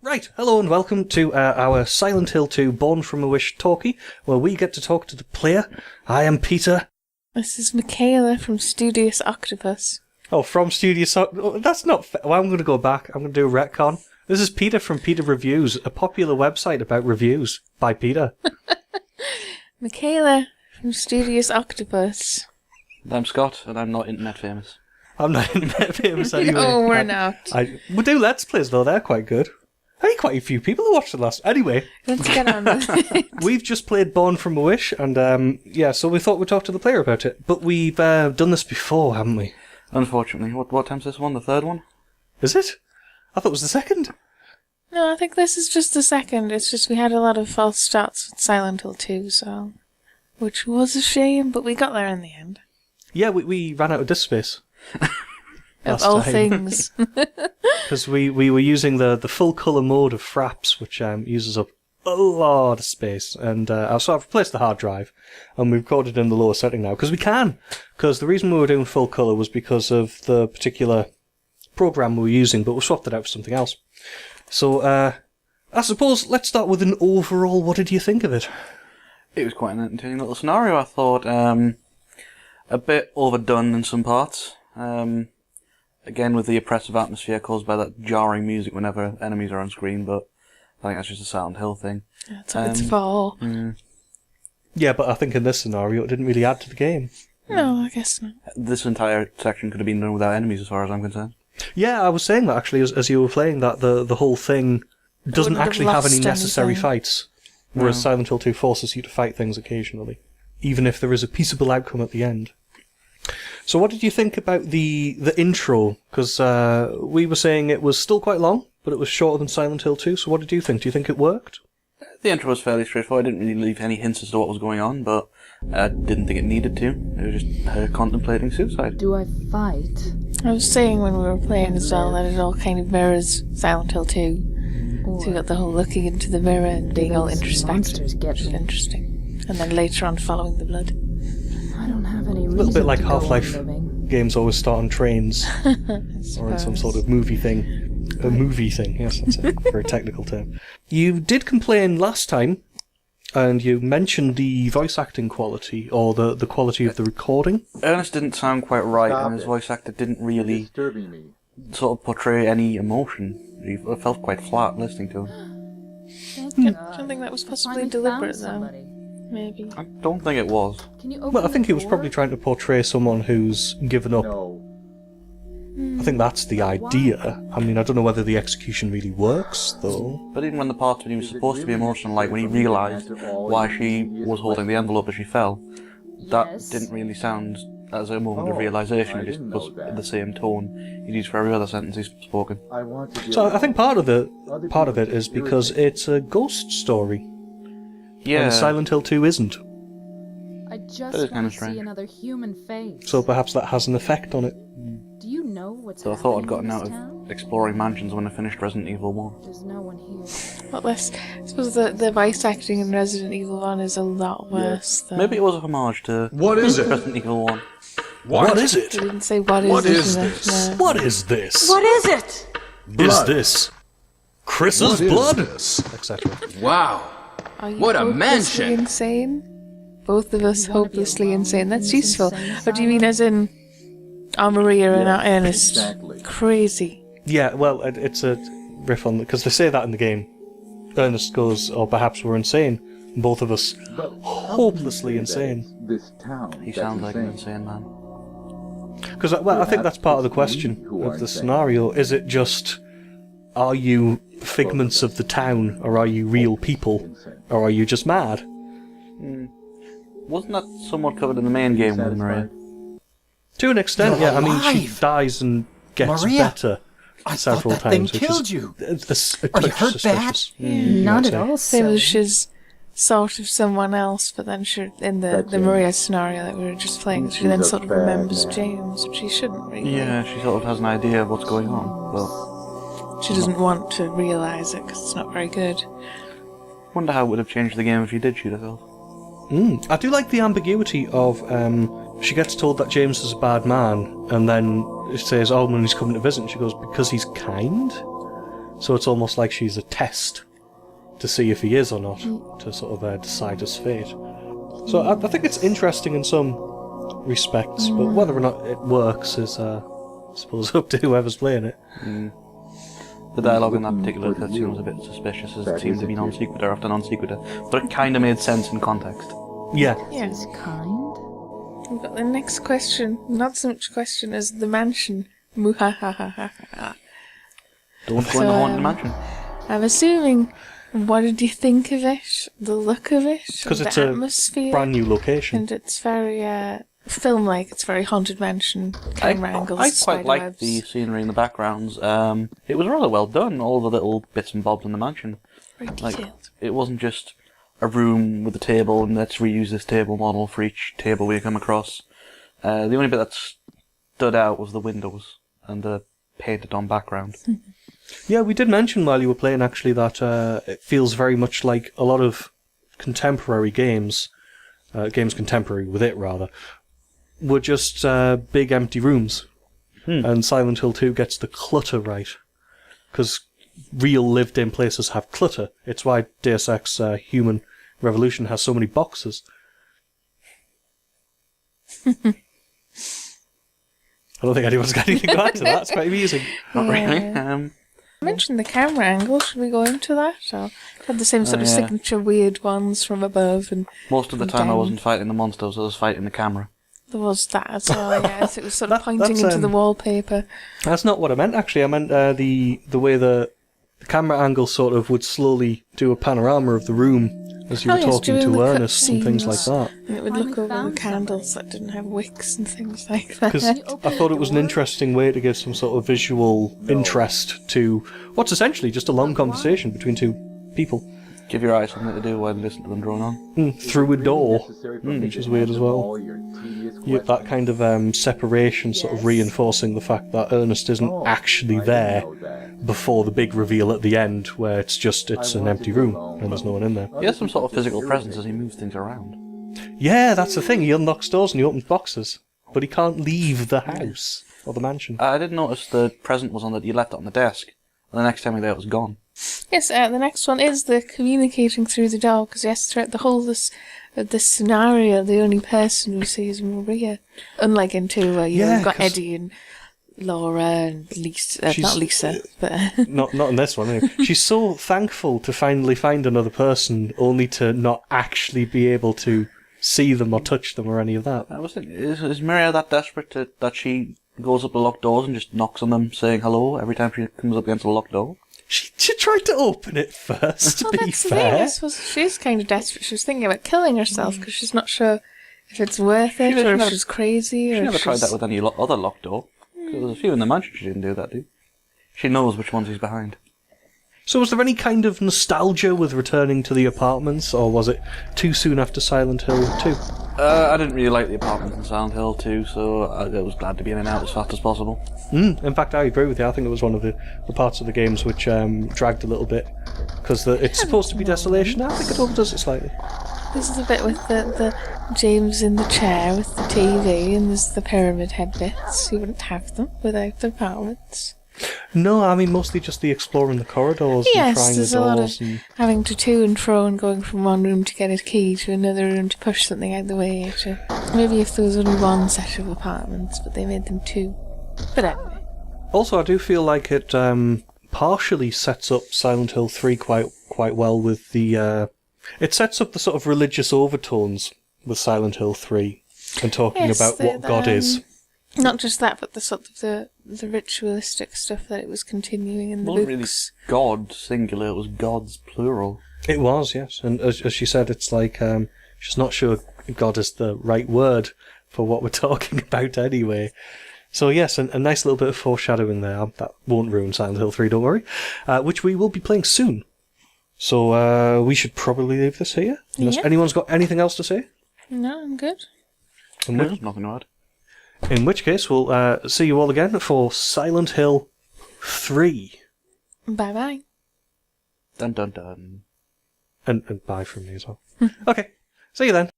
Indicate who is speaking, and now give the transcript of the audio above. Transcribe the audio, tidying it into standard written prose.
Speaker 1: Right, hello and welcome to our Silent Hill 2 Born from a Wish talkie, where we get to talk to the player. I am Peter.
Speaker 2: This is Michaela from Studious Octopus.
Speaker 1: Oh, from Studious Octopus? That's not fair. Well, I'm going to go back. I'm going to do a retcon. This is Peter from Peter Reviews, a popular website about reviews by Peter.
Speaker 2: Michaela from Studious Octopus.
Speaker 3: I'm Scott, and I'm not internet famous.
Speaker 1: I'm not internet famous anyway.
Speaker 2: No, we're not.
Speaker 1: We do Let's Plays, though. They're quite good. I think quite a few people watched the last... Anyway.
Speaker 2: Let's get on with it.
Speaker 1: We've just played Born from a Wish, and so we thought we'd talk to the player about it. But we've done this before, haven't we?
Speaker 3: Unfortunately. What time's this one? The third one?
Speaker 1: Is it? I thought it was the second.
Speaker 2: No, I think this is just the second. It's just we had a lot of false starts with Silent Hill 2, so... Which was a shame, but we got there in the end.
Speaker 1: Yeah, we ran out of disk space.
Speaker 2: Of all things.
Speaker 1: Because we were using the full colour mode of Fraps, which uses up a lot of space. And so I've replaced the hard drive, and we've recorded in the lower setting now, because we can. Because the reason we were doing full colour was because of the particular program we were using, but we swapped it out for something else. So, I suppose, let's start with an overall, what did you think of it?
Speaker 3: It was quite an entertaining little scenario, I thought. A bit overdone in some parts. Again, with the oppressive atmosphere caused by that jarring music whenever enemies are on screen, but I think that's just a Silent Hill thing.
Speaker 2: That's what it's for.
Speaker 1: Yeah, but I think in this scenario it didn't really add to the game.
Speaker 2: No, I guess not.
Speaker 3: This entire section could have been done without enemies, as far as I'm concerned.
Speaker 1: Yeah, I was saying that actually as you were playing that the whole thing doesn't actually have any necessary fights, whereas Silent Hill 2 forces you to fight things occasionally, even if there is a peaceable outcome at the end. So what did you think about the intro? Because we were saying it was still quite long, but it was shorter than Silent Hill 2, so what did you think? Do you think it worked?
Speaker 3: The intro was fairly straightforward. I didn't really leave any hints as to what was going on, but I didn't think it needed to. It was just her contemplating suicide.
Speaker 4: Do I fight?
Speaker 2: I was saying when we were playing as well that it all kind of mirrors Silent Hill 2. So you got the whole looking into the mirror and being all introspective, which is interesting. And then later on following the blood.
Speaker 4: I don't have any reason.
Speaker 1: A little bit like Half-Life games always start on trains, or in some sort of movie thing. A movie thing, yes, that's a very technical term. You did complain last time, and you mentioned the voice acting quality, or the quality of the recording.
Speaker 3: Ernest didn't sound quite right, and his voice actor didn't really sort of portray any emotion. It felt quite flat listening to him.
Speaker 2: I don't think that was possibly deliberate, though. Maybe.
Speaker 3: I don't think it was.
Speaker 1: Well, I think he was probably trying to portray someone who's given up. I think that's the idea. I mean, I don't know whether the execution really works, though.
Speaker 3: But even when the parts when he was supposed to be emotional, like when he realised why she was holding the envelope as she fell, that didn't really sound as a moment of realisation. It just was the same tone he'd used for every other sentence he's spoken.
Speaker 1: So I think part of it is because it's a ghost story.
Speaker 3: Yeah.
Speaker 1: And Silent Hill 2 isn't.
Speaker 4: I just want to see another human face.
Speaker 1: So perhaps that has an effect on it.
Speaker 4: Do you know what's
Speaker 3: So I thought I'd gotten out of exploring mansions when I finished Resident Evil 1.
Speaker 4: There's no one here.
Speaker 2: Well, I suppose the voice acting in Resident Evil 1 is a lot worse, though.
Speaker 3: Maybe it was a homage to
Speaker 5: What is it?
Speaker 3: Resident Evil 1.
Speaker 1: What is it?
Speaker 2: They didn't say what is
Speaker 5: What
Speaker 2: it.
Speaker 5: is
Speaker 2: in it,
Speaker 5: this?
Speaker 2: no.
Speaker 1: What is this?
Speaker 4: What is it?
Speaker 1: Is
Speaker 5: Blood.
Speaker 1: this Chris's
Speaker 5: What is
Speaker 1: blood?
Speaker 5: this?
Speaker 1: Etc.
Speaker 5: Wow.
Speaker 2: Are you
Speaker 5: What a
Speaker 2: hopelessly
Speaker 5: mansion.
Speaker 2: insane? Both of us hopelessly insane. That's
Speaker 4: who's
Speaker 2: useful.
Speaker 4: insane,
Speaker 2: Or do you mean as in our Maria and our Ernest?
Speaker 5: exactly.
Speaker 2: Crazy.
Speaker 1: Yeah, well, it's a riff on... Because they say that in the game. Ernest goes, or perhaps we're insane. And both of us hopelessly insane.
Speaker 5: This town.
Speaker 3: He sounds like an insane man.
Speaker 1: Because, well, I think that's part of the question of the scenario. Is it just... Are you figments of the town, or are you real people? Or are you just mad?
Speaker 3: Wasn't that somewhat covered in the main game with Maria?
Speaker 1: To an extent, yeah. I mean, she
Speaker 6: alive!
Speaker 1: dies and gets
Speaker 6: Maria,
Speaker 1: better
Speaker 6: I
Speaker 1: several
Speaker 6: thought that thing
Speaker 1: times. which
Speaker 6: killed
Speaker 1: is
Speaker 6: you.
Speaker 1: A
Speaker 6: Are you
Speaker 1: bit
Speaker 6: hurt
Speaker 1: suspicious.
Speaker 4: Not at all,
Speaker 2: Same
Speaker 4: so.
Speaker 2: as she's sort of someone else, but then she, in the Maria scenario that we were just playing, she then sort of remembers James, which she shouldn't really.
Speaker 3: Yeah, she sort of has an idea of what's going on. Well,
Speaker 2: She doesn't want to realise it because it's not very good.
Speaker 3: wonder how it would have changed the game if she did shoot herself.
Speaker 1: I do like the ambiguity of she gets told that James is a bad man, and then it says, "Oh, when he's coming to visit," and she goes, "Because he's kind." So it's almost like she's a test to see if he is or not, to sort of decide his fate. So I think it's interesting in some respects, but whether or not it works is, I suppose, up to whoever's playing it.
Speaker 3: The dialogue in that particular cutscene was a bit suspicious, as it seemed to be non sequitur after non sequitur, but it kind of made sense in context.
Speaker 1: Yeah.
Speaker 4: It's kind.
Speaker 2: We've got the next question. Not so much question as the mansion. Muhahahaha.
Speaker 3: Don't go in the haunted mansion.
Speaker 2: I'm assuming, what did you think of it? The look of it?
Speaker 1: Because it's
Speaker 2: the
Speaker 1: a
Speaker 2: atmosphere?
Speaker 1: brand new location.
Speaker 2: And it's very film-like. It's very haunted mansion, camera angles,
Speaker 3: I quite
Speaker 2: spider
Speaker 3: liked
Speaker 2: webs.
Speaker 3: the scenery in the backgrounds. It was rather well done, all the little bits and bobs in the mansion.
Speaker 2: Very
Speaker 3: Like,
Speaker 2: detailed.
Speaker 3: it wasn't just a room with a table and let's reuse this table model for each table we come across. The only bit that stood out was the windows and the painted-on background.
Speaker 1: Yeah, we did mention while you were playing, actually, that it feels very much like a lot of contemporary games, games contemporary with it, rather, were just big empty rooms. And Silent Hill 2 gets the clutter right. Because real lived-in places have clutter. It's why Deus Ex Human Revolution has so many boxes. I don't think anyone's got anything to add to that. It's quite amusing.
Speaker 3: Not really.
Speaker 2: I mentioned the camera angle. Should we go into that? Or had the same sort of
Speaker 3: yeah.
Speaker 2: signature weird ones from above, and
Speaker 3: Most of the
Speaker 2: from
Speaker 3: time I
Speaker 2: down.
Speaker 3: wasn't fighting the monsters, I was fighting the camera.
Speaker 2: There was that as well. Yes, it was sort of pointing
Speaker 1: that's,
Speaker 2: into the wallpaper.
Speaker 1: That's not what I meant, actually. I meant the way the camera angle sort of would slowly do a panorama of the room as you were
Speaker 2: yes,
Speaker 1: talking
Speaker 2: during
Speaker 1: to
Speaker 2: the
Speaker 1: Ernest and things like
Speaker 2: cutscenes.
Speaker 1: that.
Speaker 2: And it would
Speaker 4: Finally
Speaker 2: look over the
Speaker 4: found
Speaker 2: candles
Speaker 4: somebody.
Speaker 2: that didn't have wicks and things like that.
Speaker 1: Because I thought it was an interesting way to give some sort of visual interest to what's essentially just a long conversation between two people
Speaker 3: Give your eyes something to do while you listen to them drone on.
Speaker 1: through a door, which is weird as well. That kind of separation sort of reinforcing the fact that Ernest isn't actually there before the big reveal at the end, where it's an empty room and there's no one in there.
Speaker 3: He has some sort of physical presence as he moves things around.
Speaker 1: Yeah, that's the thing. He unlocks doors and he opens boxes, but he can't leave the house or the mansion.
Speaker 3: I did notice the present was on that you left it on the desk, and the next time you there it was gone.
Speaker 2: Yes, the next one is the communicating through the door, because yes, throughout the whole this scenario, the only person we see is Maria. Unlike in 2, where you've got
Speaker 1: 'cause
Speaker 2: Eddie and Laura and Lisa,
Speaker 1: She's-
Speaker 2: not Lisa, but
Speaker 1: Not in this one, anyway. She's so thankful to finally find another person, only to not actually be able to see them or touch them or any of that.
Speaker 3: I was thinking, is Maria that desperate that she goes up the locked doors and just knocks on them saying hello every time she comes up against a locked door?
Speaker 1: She tried to open it first, to
Speaker 2: well,
Speaker 1: be
Speaker 2: that's the thing. I
Speaker 1: fair.
Speaker 2: suppose she's kind of desperate. She was thinking about killing herself because she's not sure if it's worth it
Speaker 3: She
Speaker 2: or if
Speaker 3: never-
Speaker 2: she's crazy.
Speaker 3: She
Speaker 2: or
Speaker 3: never
Speaker 2: if
Speaker 3: tried
Speaker 2: she's...
Speaker 3: that with any other locked door. There was a few in the mansion she didn't do that, dude. She knows which ones he's behind.
Speaker 1: So was there any kind of nostalgia with returning to the apartments, or was it too soon after Silent Hill 2?
Speaker 3: I didn't really like the apartments in Silent Hill 2, so I was glad to be in and out as fast as possible.
Speaker 1: In fact, I agree with you. I think it was one of the parts of the games which dragged a little bit, because it's supposed to be desolation. I think it overdoes it slightly.
Speaker 2: This is the bit with the James in the chair with the TV, and there's the pyramid head bits. You wouldn't have them without the apartments.
Speaker 1: No, I mean mostly just the exploring the corridors and
Speaker 2: Yes,
Speaker 1: trying
Speaker 2: there's
Speaker 1: the
Speaker 2: a lot of
Speaker 1: doors. And
Speaker 2: having to and fro and going from one room to get a key to another room to push something out the way. Maybe if there was only one set of apartments, but they made them 2. But anyway.
Speaker 1: also, I do feel like it partially sets up Silent Hill 3 quite well with the. It sets up the sort of religious overtones with Silent Hill 3 and talking
Speaker 2: Yes,
Speaker 1: about what God is.
Speaker 2: Not just that, but the sort of the ritualistic stuff that it was continuing in
Speaker 3: It
Speaker 2: the
Speaker 3: wasn't really
Speaker 2: books.
Speaker 3: God singular, it was gods plural.
Speaker 1: It was, yes. And as she said, it's like she's not sure God is the right word for what we're talking about anyway. So yes, a nice little bit of foreshadowing there. That won't ruin Silent Hill 3, don't worry. Which we will be playing soon. So we should probably leave this here. Unless
Speaker 2: Yeah.
Speaker 1: anyone's got anything else to say?
Speaker 2: No, I'm good.
Speaker 3: There's nothing to add.
Speaker 1: In which case, we'll see you all again for Silent Hill 3.
Speaker 2: Bye-bye.
Speaker 3: Dun dun dun.
Speaker 1: And bye from me as well. Okay, see you then.